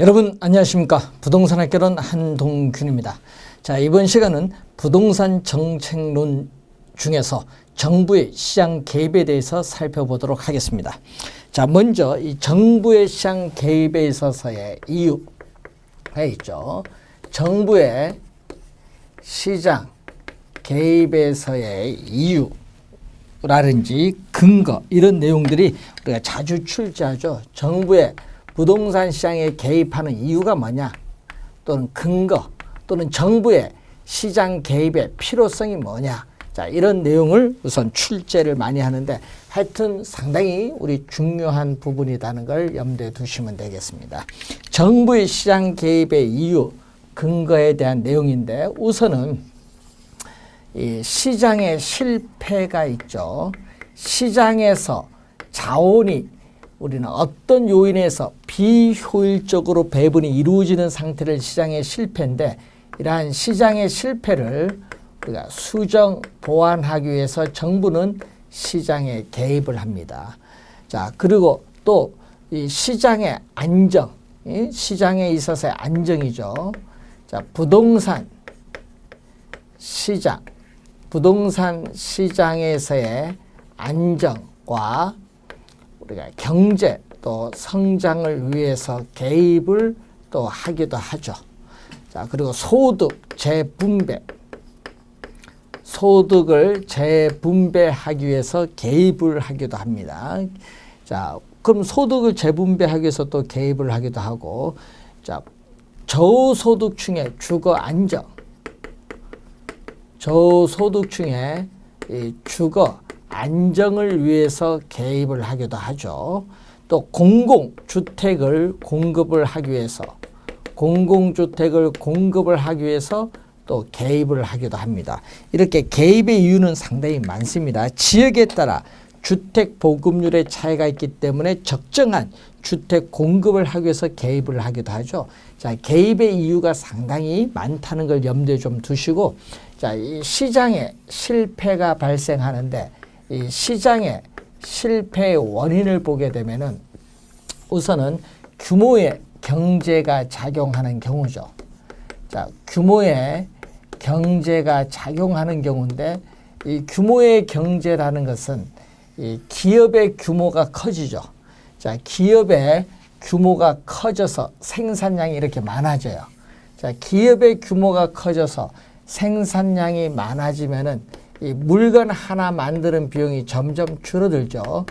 여러분 안녕하십니까. 부동산 학개론 한동균입니다. 자, 이번 시간은 부동산 정책론 중에서 정부의 시장 개입에 대해서 살펴보도록 하겠습니다. 자, 먼저 이 정부의 시장 개입에 있어서의 이유가 있죠. 정부의 시장 개입에서의 이유라든지 근거, 이런 내용들이 우리가 자주 출제하죠. 정부의 부동산 시장에 개입하는 이유가 뭐냐, 또는 근거, 또는 정부의 시장 개입의 필요성이 뭐냐. 자, 이런 내용을 우선 출제를 많이 하는데 하여튼 상당히 우리 중요한 부분이라는 걸 염두에 두시면 되겠습니다. 정부의 시장 개입의 이유, 근거에 대한 내용인데, 우선은 이 시장의 실패가 있죠. 시장에서 자원이 우리는 어떤 요인에서 비효율적으로 배분이 이루어지는 상태를 시장의 실패인데, 이러한 시장의 실패를 우리가 수정 보완하기 위해서 정부는 시장에 개입을 합니다. 자, 그리고 또 이 시장의 안정, 시장에 있어서의 안정이죠. 자, 부동산 시장에서의 안정과 우리가 경제 또 성장을 위해서 개입을 또 하기도 하죠. 자, 그리고 소득을 재분배하기 위해서 개입을 하기도 합니다. 자, 그럼 소득을 재분배하기 위해서 또 개입을 하기도 하고, 자, 저소득층의 주거 안정, 저소득층의 이 주거 안정을 위해서 개입을 하기도 하죠. 또 공공주택을 공급을 하기 위해서 또 개입을 하기도 합니다. 이렇게 개입의 이유는 상당히 많습니다. 지역에 따라 주택 보급률의 차이가 있기 때문에 적정한 주택 공급을 하기 위해서 개입을 하기도 하죠. 자, 개입의 이유가 상당히 많다는 걸 염두에 좀 두시고, 자, 이 시장에 실패가 발생하는데 이 시장의 실패의 원인을 보게 되면은 우선은 규모의 경제가 작용하는 경우죠. 자, 규모의 경제가 작용하는 경우인데, 이 규모의 경제라는 것은 이 기업의 규모가 커지죠. 자, 기업의 규모가 커져서 생산량이 이렇게 많아져요. 자, 기업의 규모가 커져서 생산량이 많아지면은 이 물건 하나 만드는 비용이 점점 줄어들죠.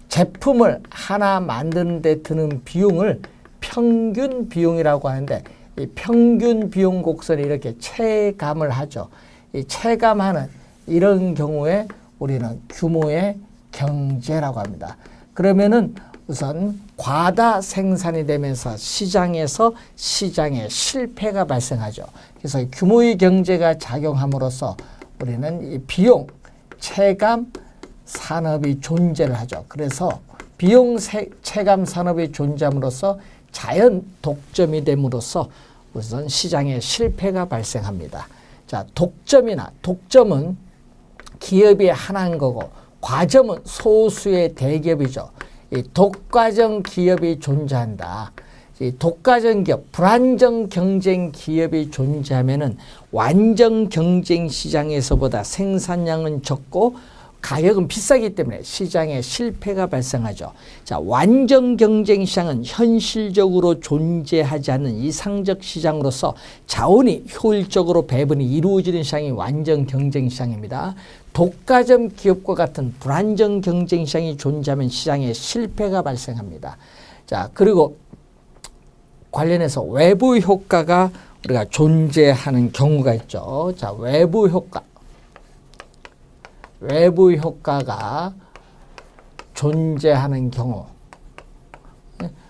제품을 하나 만드는 데 드는 비용을 평균 비용이라고 하는데, 이 평균 비용 곡선이 이렇게 체감을 하죠. 이 체감하는 이런 경우에 우리는 규모의 경제라고 합니다. 그러면은 우선 과다 생산이 되면서 시장에서 시장의 실패가 발생하죠. 그래서 규모의 경제가 작용함으로써 우리는 이 비용 체감 산업이 존재를 하죠. 그래서 비용 체감 산업이 존재함으로써 자연 독점이 됨으로써 우선 시장에 실패가 발생합니다. 자, 독점은 기업이 하나인 거고, 과점은 소수의 대기업이죠. 이 독과점 기업이 존재한다. 이 독과점 기업, 불안정 경쟁 기업이 존재하면은 완전 경쟁 시장에서보다 생산량은 적고 가격은 비싸기 때문에 시장에 실패가 발생하죠. 자, 완전 경쟁 시장은 현실적으로 존재하지 않는 이상적 시장으로서 자원이 효율적으로 배분이 이루어지는 시장이 완전 경쟁 시장입니다. 독과점 기업과 같은 불안정 경쟁 시장이 존재하면 시장에 실패가 발생합니다. 자, 그리고 관련해서 외부 효과가 우리가 존재하는 경우가 있죠. 자, 외부 효과가 존재하는 경우,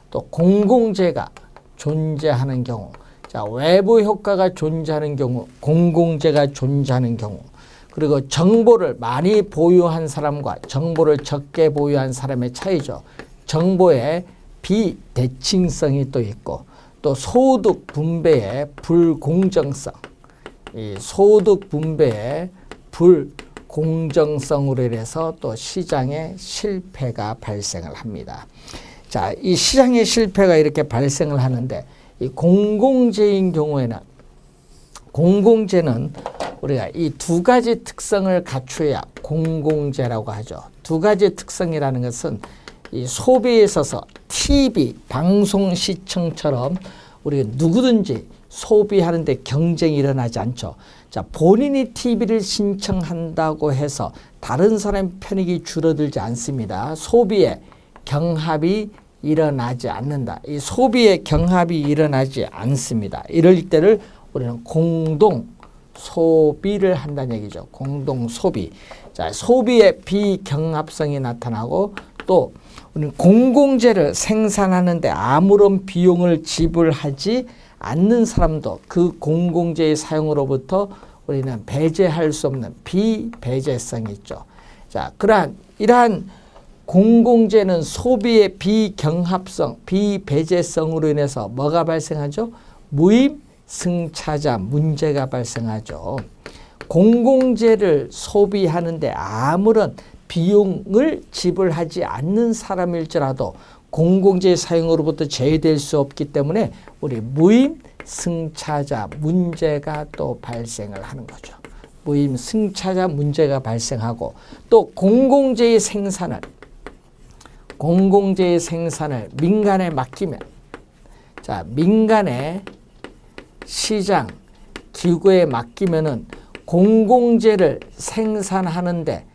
또 공공재가 존재하는 경우. 자, 외부 효과가 존재하는 경우, 공공재가 존재하는 경우, 그리고 정보를 많이 보유한 사람과 정보를 적게 보유한 사람의 차이죠. 정보의 비대칭성이 또 있고, 또 소득 분배의 불공정성, 이 소득 분배의 불공정성으로 인해서 또 시장에 실패가 발생을 합니다. 자, 이 시장의 실패가 이렇게 발생을 하는데, 이 공공재인 경우에는 공공재는 우리가 이 두 가지 특성을 갖춰야 공공재라고 하죠. 두 가지 특성이라는 것은 이 소비에 있어서 TV, 방송 시청처럼 우리가 누구든지 소비하는데 경쟁이 일어나지 않죠. 자, 본인이 TV를 신청한다고 해서 다른 사람 편익이 줄어들지 않습니다. 소비에 경합이 일어나지 않는다. 이 소비에 경합이 일어나지 않습니다. 이럴 때를 우리는 공동 소비를 한다는 얘기죠. 공동 소비. 자, 소비의 비경합성이 나타나고 또 우리는 공공재를 생산하는데 아무런 비용을 지불하지 않는 사람도 그 공공재의 사용으로부터 우리는 배제할 수 없는 비배제성이 있죠. 자, 이러한 공공재는 소비의 비경합성, 비배제성으로 인해서 뭐가 발생하죠? 무임승차자 문제가 발생하죠. 공공재를 소비하는데 아무런 비용을 지불하지 않는 사람일지라도 공공재 사용으로부터 제외될 수 없기 때문에 우리 무임승차자 문제가 또 발생을 하는 거죠. 무임승차자 문제가 발생하고 또 공공재의 생산을 민간에 맡기면 자, 민간의 시장 기구에 맡기면은 공공재를 생산하는데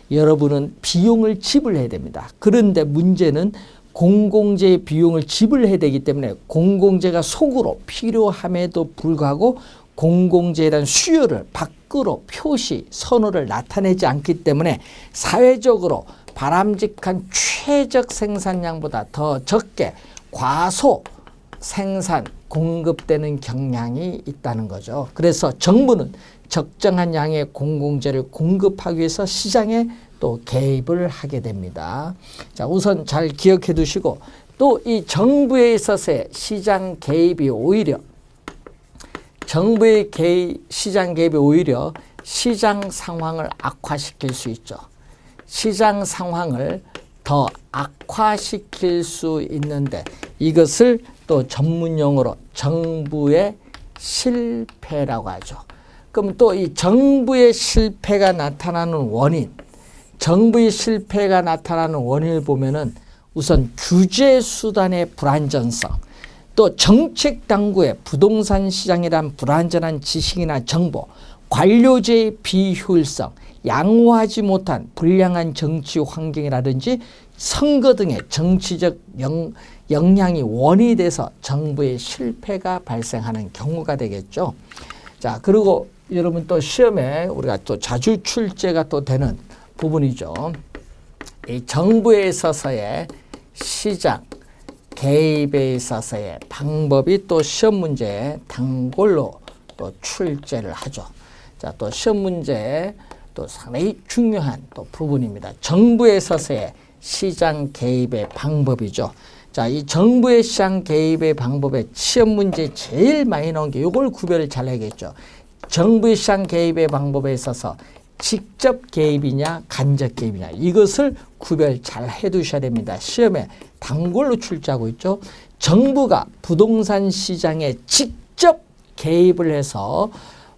여러분은 비용을 지불해야 됩니다. 그런데 문제는 공공재의 비용을 지불해야 되기 때문에 공공재가 속으로 필요함에도 불구하고 공공재에 대한 수요를 밖으로 표시, 선호를 나타내지 않기 때문에 사회적으로 바람직한 최적 생산량보다 더 적게 과소 생산, 공급되는 경향이 있다는 거죠. 그래서 정부는 적정한 양의 공공재를 공급하기 위해서 시장에 또 개입을 하게 됩니다. 자, 우선 잘 기억해 두시고 또 이 정부에 있어서의 시장 개입이 오히려 시장 개입이 오히려 시장 상황을 악화시킬 수 있죠. 시장 상황을 더 악화시킬 수 있는데 이것을 또 전문용어로 정부의 실패라고 하죠. 그럼 또 이 정부의 실패가 나타나는 원인, 정부의 실패가 나타나는 원인을 보면은 우선 규제 수단의 불안전성, 또 정책 당국의 부동산 시장이란 불안전한 지식이나 정보, 관료제의 비효율성, 양호하지 못한 불량한 정치 환경이라든지 선거 등의 정치적 영향이 원인이 돼서 정부의 실패가 발생하는 경우가 되겠죠. 자, 그리고 여러분 또 시험에 우리가 또 자주 출제가 또 되는 부분이죠. 이 정부에 있어서의 시장 개입에 있어서의 방법이 또 시험 문제에 단골로 또 출제를 하죠. 자, 또 시험 문제에 또 상당히 중요한 또 부분입니다. 정부에 있어서의 시장 개입의 방법이죠. 자, 이 정부의 시장 개입의 방법에 시험 문제 제일 많이 나온 게 이걸 구별을 잘 해야겠죠. 정부의 시장 개입의 방법에 있어서 직접 개입이냐 간접 개입이냐 이것을 구별 잘 해두셔야 됩니다. 시험에 단골로 출제하고 있죠. 정부가 부동산 시장에 직접 개입을 해서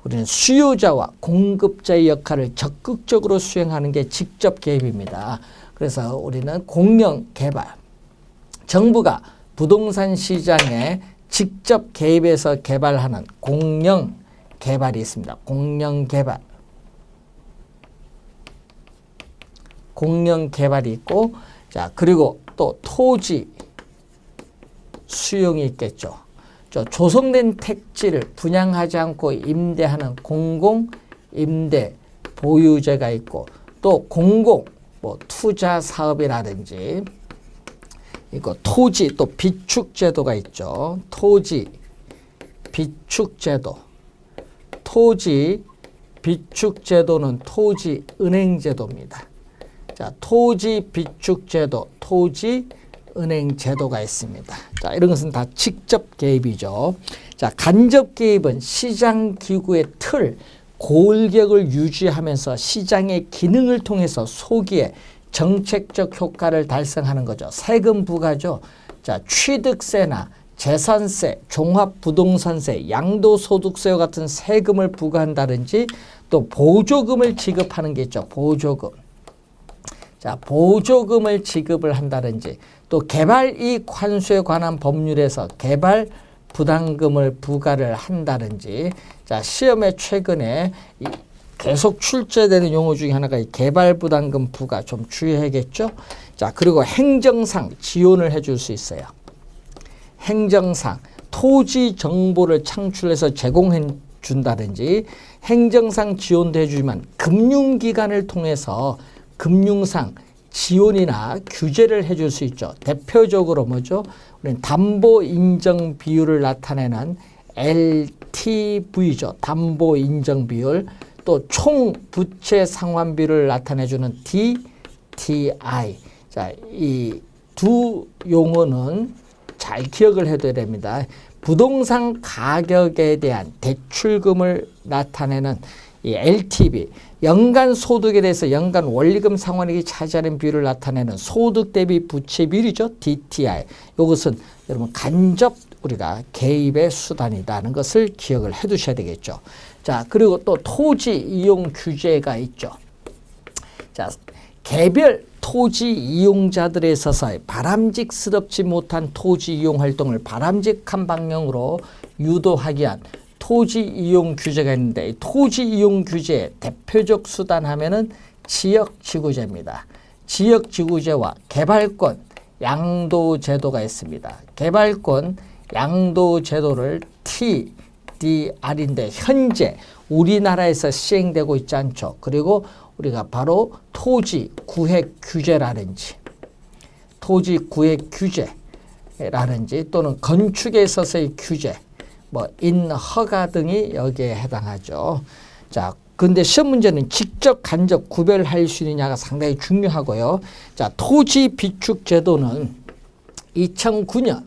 우리는 수요자와 공급자의 역할을 적극적으로 수행하는 게 직접 개입입니다. 그래서 우리는 공영개발, 정부가 부동산 시장에 직접 개입해서 개발하는 공영개발이 있습니다. 공영개발이 있고, 자, 그리고 또 토지 수용이 있겠죠. 조성된 택지를 분양하지 않고 임대하는 공공임대 보유제가 있고, 또 공공 투자 사업이라든지 이거 토지 또 비축제도가 있죠. 토지 비축제도, 토지 비축제도는 토지은행제도입니다. 자, 토지 비축제도, 토지은행제도가 있습니다. 자, 이런 것은 다 직접 개입이죠. 자, 간접 개입은 시장 기구의 틀, 골격을 유지하면서 시장의 기능을 통해서 소기에 정책적 효과를 달성하는 거죠. 세금 부과죠. 자, 취득세나 재산세, 종합부동산세, 양도소득세와 같은 세금을 부과한다든지 또 보조금을 지급하는 게 있죠. 보조금. 자, 보조금을 지급을 한다든지 또 개발이익 환수에 관한 법률에서 개발 부담금을 부과를 한다든지 자, 시험에 최근에 계속 출제되는 용어 중에 하나가 이 개발 부담금 부과 좀 주의해야겠죠. 자, 그리고 행정상 지원을 해줄 수 있어요. 행정상 토지 정보를 창출해서 제공해 준다든지 행정상 지원도 해주지만 금융기관을 통해서 금융상 지원이나 규제를 해줄 수 있죠. 대표적으로 뭐죠? 우리는 담보 인정 비율을 나타내는 LTV죠. 담보 인정 비율. 또 총 부채 상환비를 나타내주는 DTI. 자, 이 두 용어는 잘 기억을 해둬야 됩니다. 부동산 가격에 대한 대출금을 나타내는 이 LTV, 연간 소득에 대해서 연간 원리금 상환액이 차지하는 비율을 나타내는 소득 대비 부채 비율이죠. DTI. 이것은 여러분 간접 우리가 개입의 수단이라는 것을 기억을 해 두셔야 되겠죠. 자, 그리고 또 토지 이용 규제가 있죠. 자, 개별 토지 이용자들에 있어서 바람직스럽지 못한 토지 이용 활동을 바람직한 방향으로 유도하기 위한 토지 이용 규제가 있는데 토지 이용 규제의 대표적 수단 하면은 지역지구제입니다. 지역지구제와 개발권 양도제도가 있습니다. 개발권 양도제도를 TDR인데 현재 우리나라에서 시행되고 있지 않죠. 그리고 우리가 바로 토지 구획 규제라든지 토지 구획 규제라든지 또는 건축에 있어서의 규제 뭐 인허가 등이 여기에 해당하죠. 자, 근데 시험 문제는 직접 간접 구별할 수 있느냐가 상당히 중요하고요. 자, 토지 비축 제도는 2009년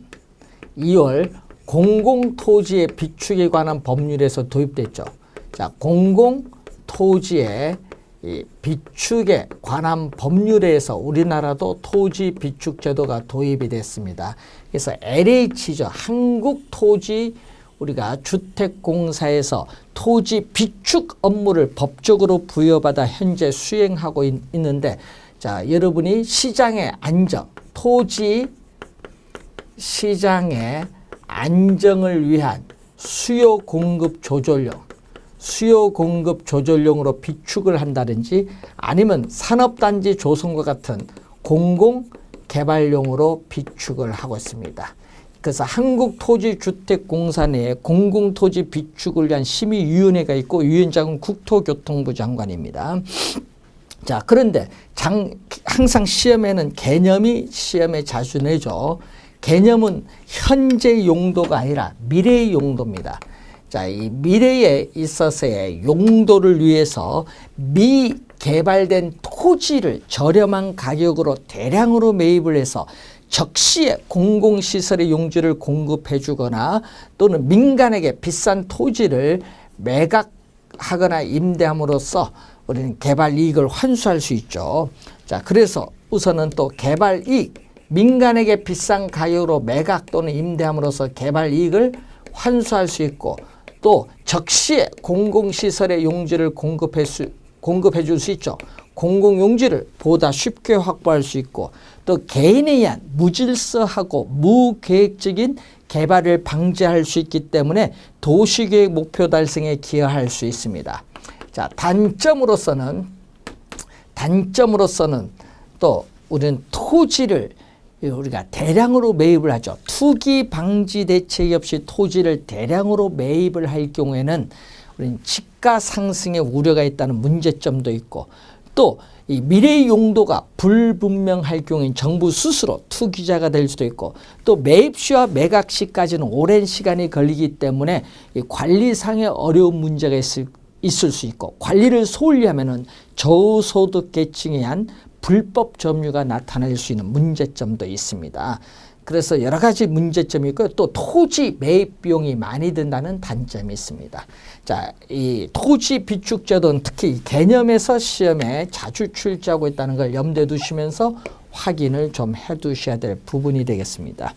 2월 공공토지의 비축에 관한 법률에서 도입됐죠. 자, 공공토지의 이 비축에 관한 법률에서 우리나라도 토지 비축 제도가 도입이 됐습니다. 그래서 LH죠. 한국토지 우리가 주택공사에서 토지 비축 업무를 법적으로 부여받아 현재 수행하고 있는데 자, 여러분이 시장의 안정, 토지 시장의 안정을 위한 수요 공급 조절용으로 비축을 한다든지 아니면 산업단지 조성과 같은 공공개발용으로 비축을 하고 있습니다. 그래서 한국토지주택공사 내에 공공토지 비축을 위한 심의위원회가 있고 위원장은 국토교통부 장관입니다. 자, 그런데 항상 시험에는 개념이 시험에 자주 내죠. 개념은 현재 용도가 아니라 미래의 용도입니다. 자, 이 미래에 있어서의 용도를 위해서 미개발된 토지를 저렴한 가격으로 대량으로 매입을 해서 적시에 공공시설의 용지를 공급해 주거나 또는 민간에게 비싼 토지를 매각하거나 임대함으로써 우리는 개발 이익을 환수할 수 있죠. 자, 그래서 우선은 또 개발 이익, 민간에게 비싼 가격으로 매각 또는 임대함으로써 개발 이익을 환수할 수 있고 또 적시에 공공시설의 용지를 공급해 줄 수 있죠. 공공용지를 보다 쉽게 확보할 수 있고 또 개인에 의한 무질서하고 무계획적인 개발을 방지할 수 있기 때문에 도시계획 목표 달성에 기여할 수 있습니다. 자, 단점으로서는 또 우리는 토지를 우리가 대량으로 매입을 하죠. 투기 방지 대책이 없이 토지를 대량으로 매입을 할 경우에는 우리는 집가 상승의 우려가 있다는 문제점도 있고 또 이 미래의 용도가 불분명할 경우엔 정부 스스로 투기자가 될 수도 있고 또 매입 시와 매각 시까지는 오랜 시간이 걸리기 때문에 이 관리상의 어려운 문제가 있을 수 있고 관리를 소홀히 하면은 저소득 계층에 의한 불법 점유가 나타날 수 있는 문제점도 있습니다. 그래서 여러 가지 문제점이 있고 또 토지 매입 비용이 많이 든다는 단점이 있습니다. 자, 이 토지 비축 제도는 특히 이 개념에서 시험에 자주 출제하고 있다는 걸 염두에 두시면서 확인을 좀 해 두셔야 될 부분이 되겠습니다.